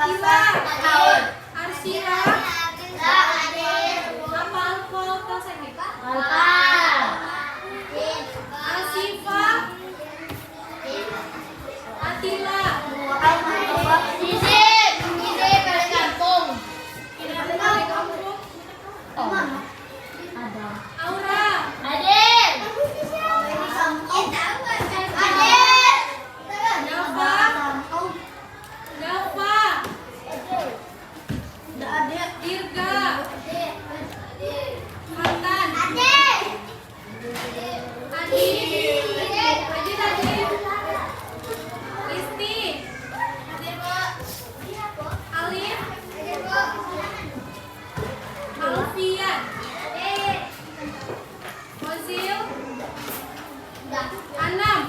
Atila, Arsila, apa alkohol kasih? Asifa, Atila, Aura, Dava, Dirga, Mantan, Adit, Risti, Alif, Alfian, Ozil, Anam,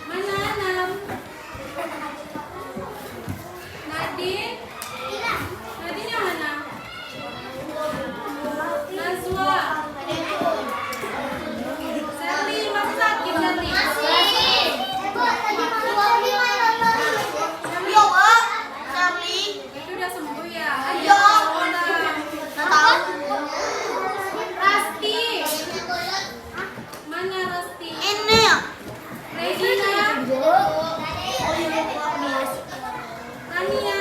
mana Anam? Nadine, Nadine yang mana? Nazwa, Sally, masih sakit Sally? Itu udah sembuh ya? Ayo, Rasti, mana Rasti? Regina, Tania,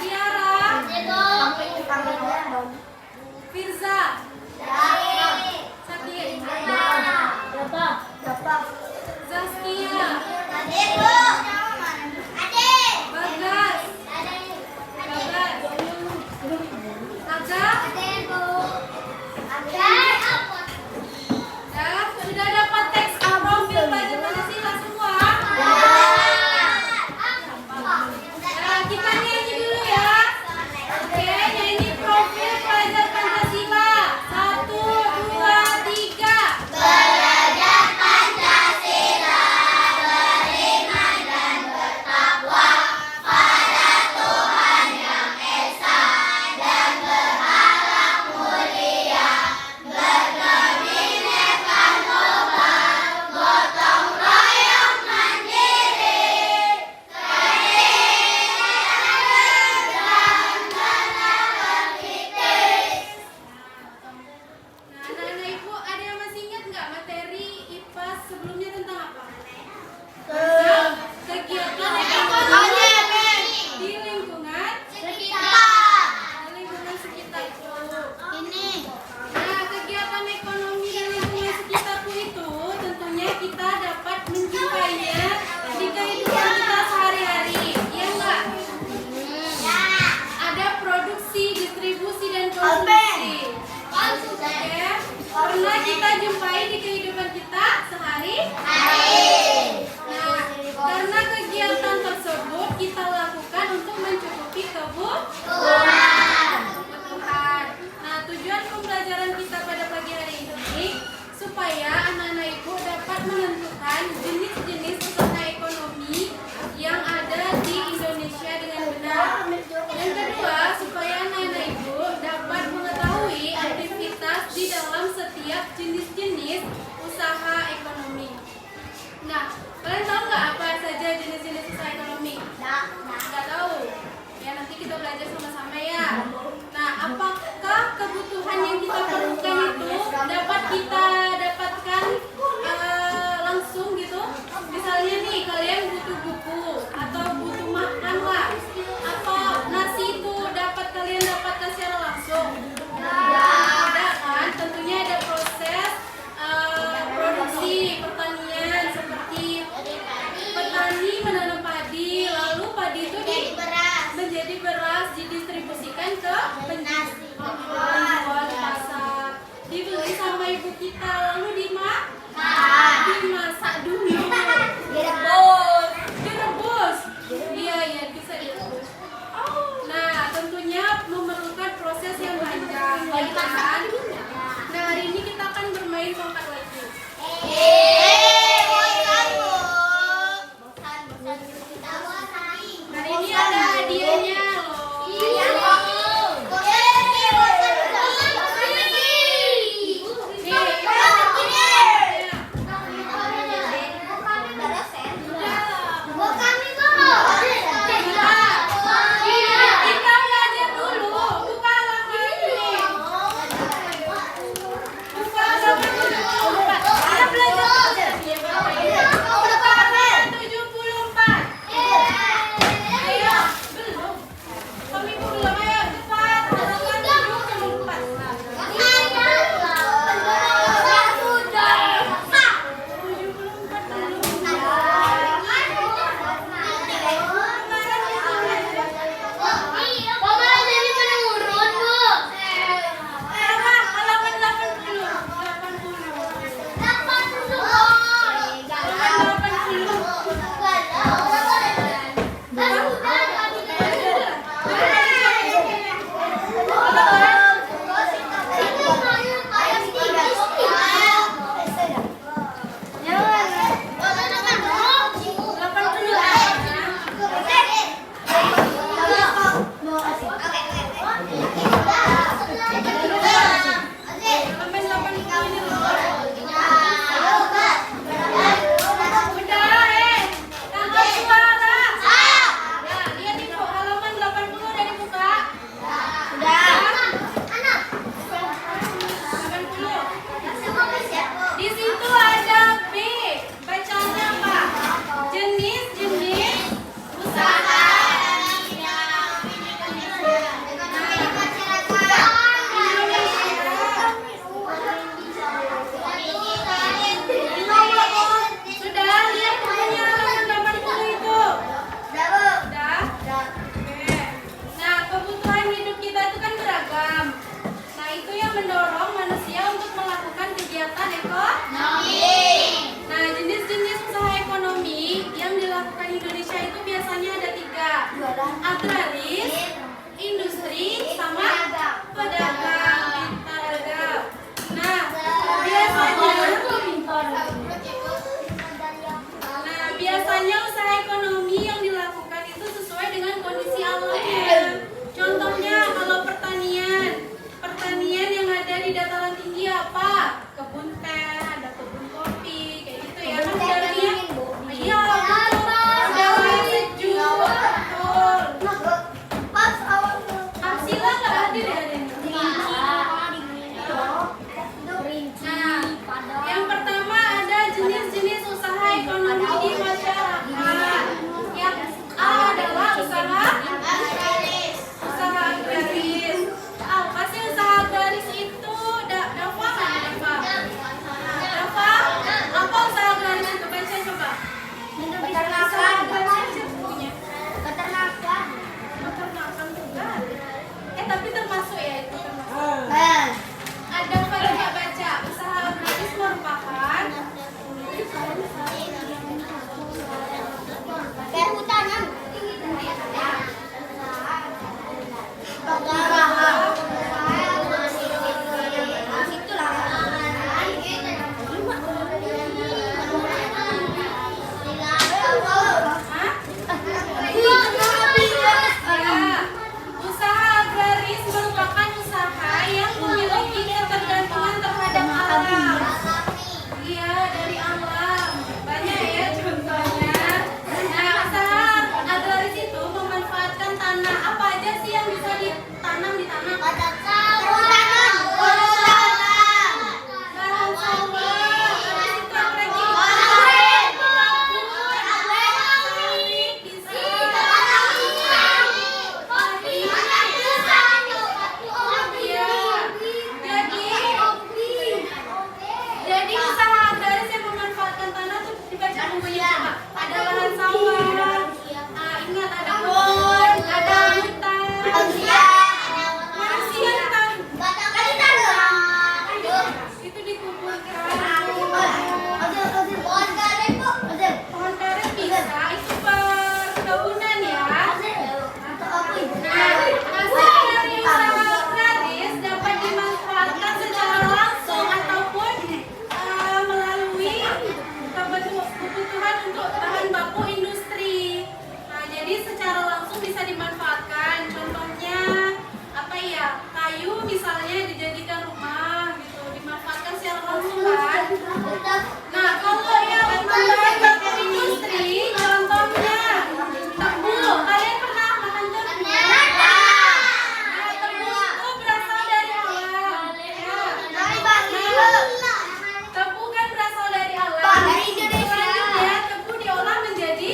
Tiara, Firza, Sakit, Zaskia, Bagas, Aga, sudah dapat teks profil pelajar Pancasila semua? Nah, kita nyanyi dulu ya. Oke, nyanyi profil pelajar Pancasila. 1, 2, 3. Belajar Pancasila, beriman dan bertakwa pada Tuhan yang Esa dan berhalak mulia, berkebinekaan global, gotong royong mandiri, Nah, anak-anak ibu, ada yang masih ingat nggak materi IPA sebelumnya tentang apa? Kegiatan ekonomi di lingkungan sekitarku. Nah, kegiatan ekonomi di lingkungan sekitarku itu tentunya kita dapat menjumpainya di kehidupan kita sehari-hari. Iya nggak? Ada produksi, distribusi, dan konsumsi. Oke, pernah kita jumpai di kehidupan kita sehari-hari. Nah, karena kegiatan tersebut kita lakukan untuk mencukupi kebutuhan. Nah, tujuan pembelajaran kita pada pagi hari ini supaya anak-anak ibu dapat menentukan jenis-jenis usaha ekonomi yang ada di Indonesia dengan benar. Yang kedua, supaya anak-anak ibu dapat mengetahui aktivitas di dalam setiap jenis-jenis usaha ekonomi. Nah, kalian tahu nggak apa saja jenis-jenis usaha ekonomi? Nggak tahu? Ya, nanti kita belajar sama-sama ya. Nah, apakah kebutuhan yang kita perlukan itu dapat kita dapatkan langsung gitu? Misalnya nih, kalian butuh buku atau butuh makan lah, atau nasi itu dapat kalian dapatkan secara langsung? Ada kan? Tentunya ada proses produksi pertanian seperti petani menanam padi, lalu padi itu menjadi beras, didistribusikan ke penjual di pasar, dibeli sama ibu kita, lalu dimasak dulu, direbus, iya bisa direbus. Nah, tentunya memerlukan proses yang panjang, ya kan? Nah, hari ini kita akan bermain tongkat lagi. Hari ini ada hadiahnya loh. agraris, industri, sama pedagang. Pintar. Nah, biasanya usaha ekonomi yang dilakukan itu sesuai dengan kondisi alamnya. Contohnya kalau pertanian yang ada di dataran tinggi apa? Kebun teh, ada kebun kopi, kayak gitu ya. Kan udaranya, iya betul, udara sejuk, betul. Arsila nggak hadir ya hari ini? Nah, yang pertama ada jenis-jenis usaha ekonomi di masyarakat. Yang A adalah usaha agraris. Apa sih usaha agraris itu? Dafa nggak Dafa? Dafa, apa usaha agraris itu? Baca coba. Peternakan. Peternakan juga. Tapi termasuk ya itu termasuk. Ada apa coba baca? Usaha agraris merupakan Perhutanan. usaha agraris merupakan usaha yang memiliki ketergantungan terhadap alam. Iya, dari alam. Banyak ya contohnya. Nah, usaha agraris itu memanfaatkan tanah. Apa aja sih yang bisa ditanam di tanah? Bahan sawah. Habis itu apa lagi? Jadi usaha agraris yang memanfaatkan tanah tuh dibaca bukunya coba. Ada lahan sawah. Ingat ada kebun, ada hutan. Manusia kan itu dikumpulkan. Pohon karet bisa itu perkebunan ya. Hasil dari usaha agraris dapat dimanfaatkan secara langsung ataupun melalui kebutuhan untuk bahan baku industri. Nah, jadi secara langsung bisa dimanfaatkan. Contohnya apa ya? Kayu misalnya dijadikan rumah gitu, dimanfaatkan secara langsung kan. Nah, kalau yang bahan baku industri, contohnya tebu. Kalian pernah makan tebu? Nah, tebu itu berasal dari alam. Ya. Tebu kan berasal dari alam. Selanjutnya tebu diolah menjadi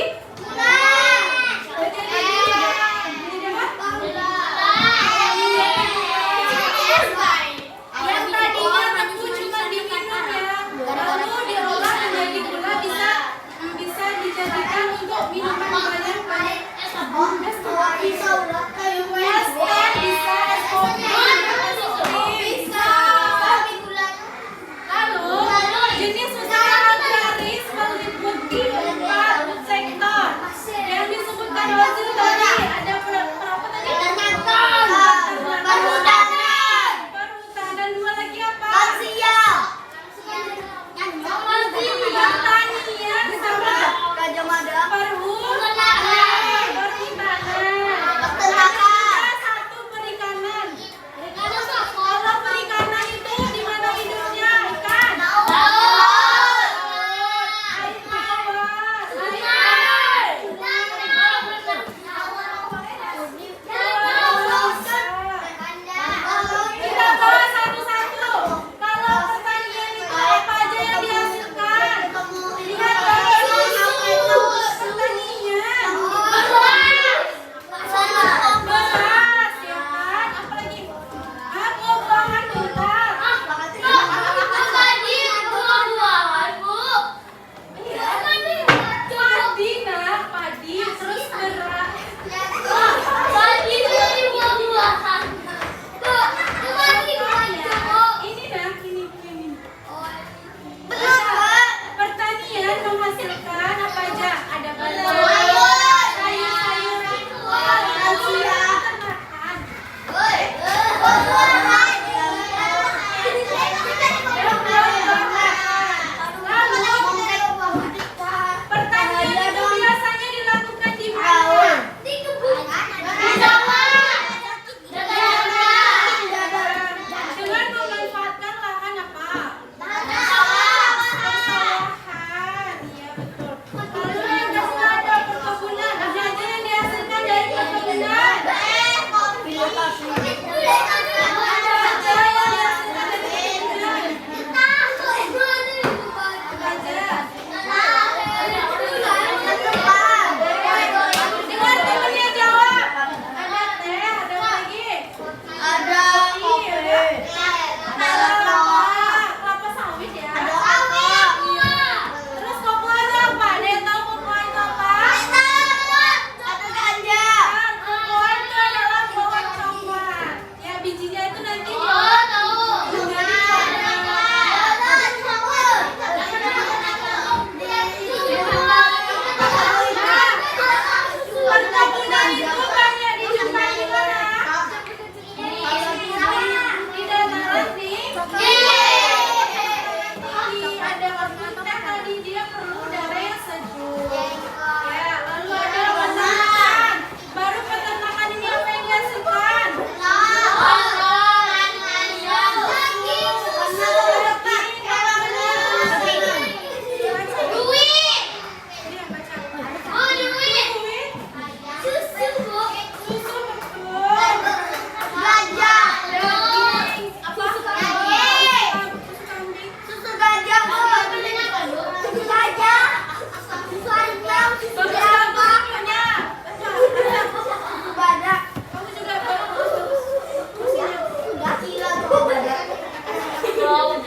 yang tadinya tebu cuma diminum ya, lalu diolah menjadi gula, bisa dijadikan untuk minuman banyak es kopi, es teh bisa, es kopi, bisa. Lalu jenis usaha agraris meliputi 4 sektor yang disebutkan wajib tadi. Ada berapa tadi? Perhutanan, dua lagi apa? Pertanian sama perhutanan. itu banyak dijumpai di mana? Di dataran tinggi. Ada maksudnya tadi dia perlu udara yang sejuk. Ya, lalu ada peternakan. Baru peternakan ini apa yang dihasilkan?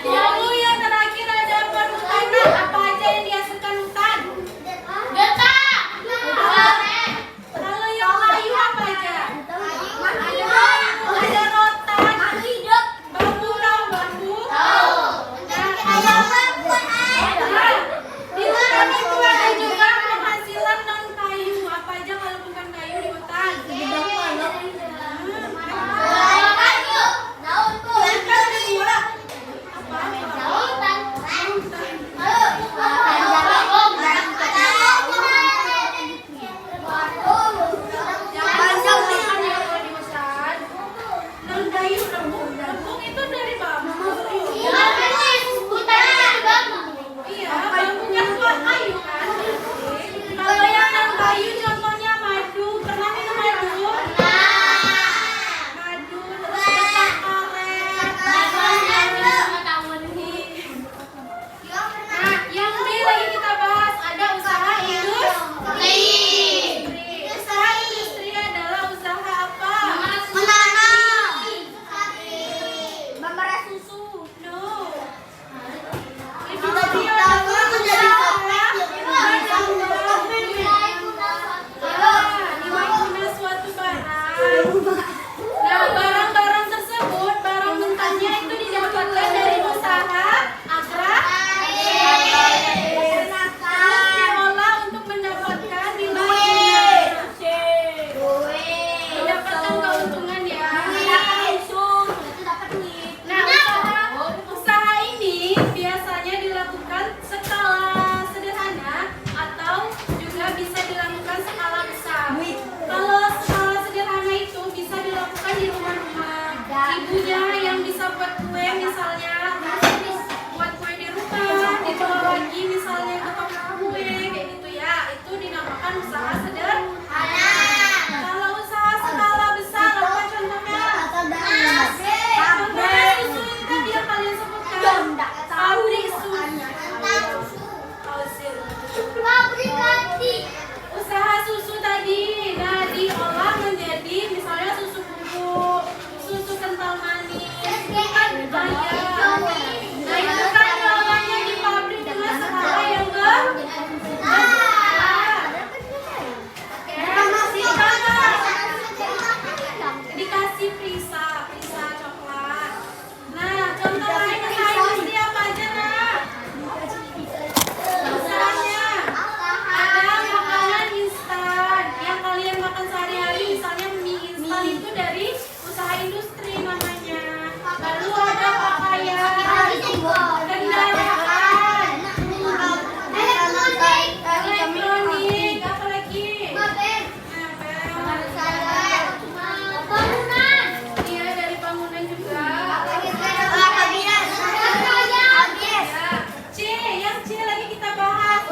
Lalu yang terakhir ada perhutanan. Apa aja yang dihasilkan hutan? Lalu yang kayu apa aja? Ada rotan, bambu, tahu bambu? Di hutan itu ada juga penghasilan non kayu. Apa aja kalau bukan kayu di hutan? Non kayu rebung. Rebung itu dari bambu. Iya, bambu kan buat kayu kan. Kalau yang non kayu contohnya madu. Pernah minum madu? Madu, terus ketan aren. Nah, yang B lagi kita bahas ada usaha industri. Usaha industri adalah usaha apa? No. Industri adalah dimana suatu barang. Nah, barang-barang tersebut, barang mentahnya itu didapatkan dari usaha terus diolah untuk mendapatkan nilai mendapatkan keuntungan ya. Nah, usaha ini biasanya dilakukan skala sederhana atau juga bisa dilakukan skala besar. Kalau skala sederhana itu bisa dilakukan di rumah-rumah. Ibunya yang bisa buat kue misalnya, buat kue di rumah, dijual lagi misalnya ke toko kue kayak gitu ya. Itu dinamakan usaha sederhana. Kalau usaha skala besar apa contohnya? Contohnya susu itu tadi yang kalian sebutkan. Pabrik susu. Usaha susu tadi, nah diolah menjadi misalnya susu bubuk, susu kental manis, kan ayam. Nah itu kan diolahnya di pabrik dengan skala yang dikasih perisa coklat. Nah contoh lain usaha industri apa aja nak? Usahanya ada makanan instan yang kalian makan sehari-hari, misalnya mie instan itu dari usaha industri namanya. Lalu ada pakaian, kendaraan, elektronik, apa lagi? Iya dari bangunan juga. C, yang C lagi kita bahas.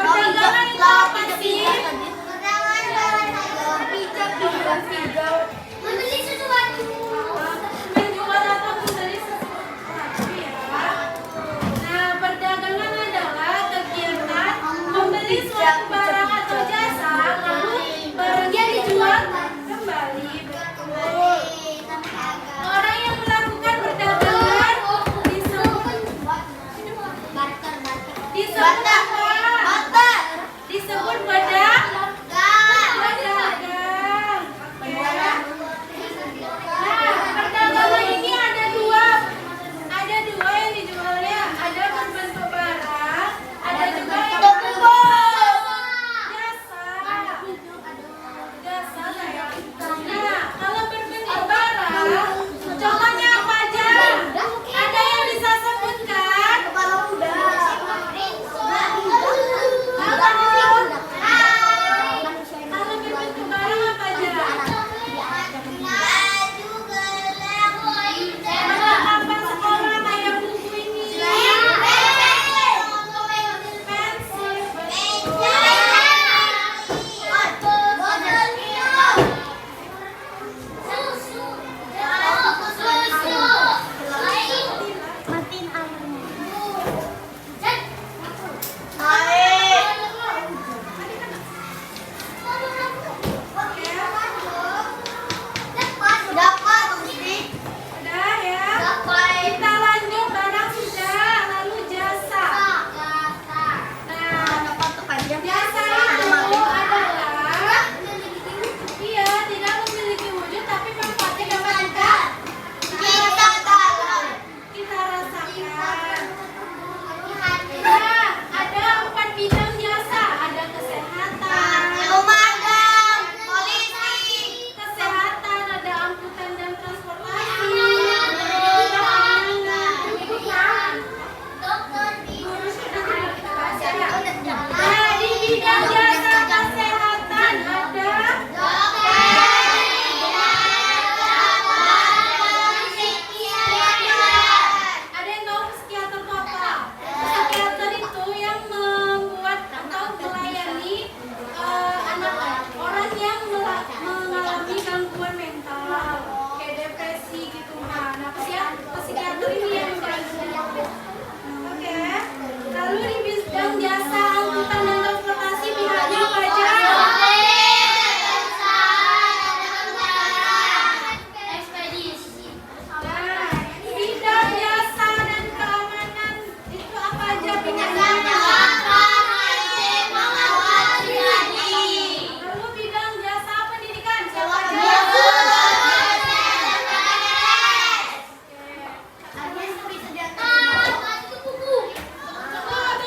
Perdagangan itu apa sih? Menjual atau membeli sesuatu ya. Nah, perdagangan adalah kegiatan membeli suatu barang atau jasa, lalu barangnya dijual kembali. Betul. Orang yang melakukan perdagangan disebut apa? Disebut pedagang. Nah, perdagangan ini ada dua yang dijualnya. Ada berbentuk barang Bersama.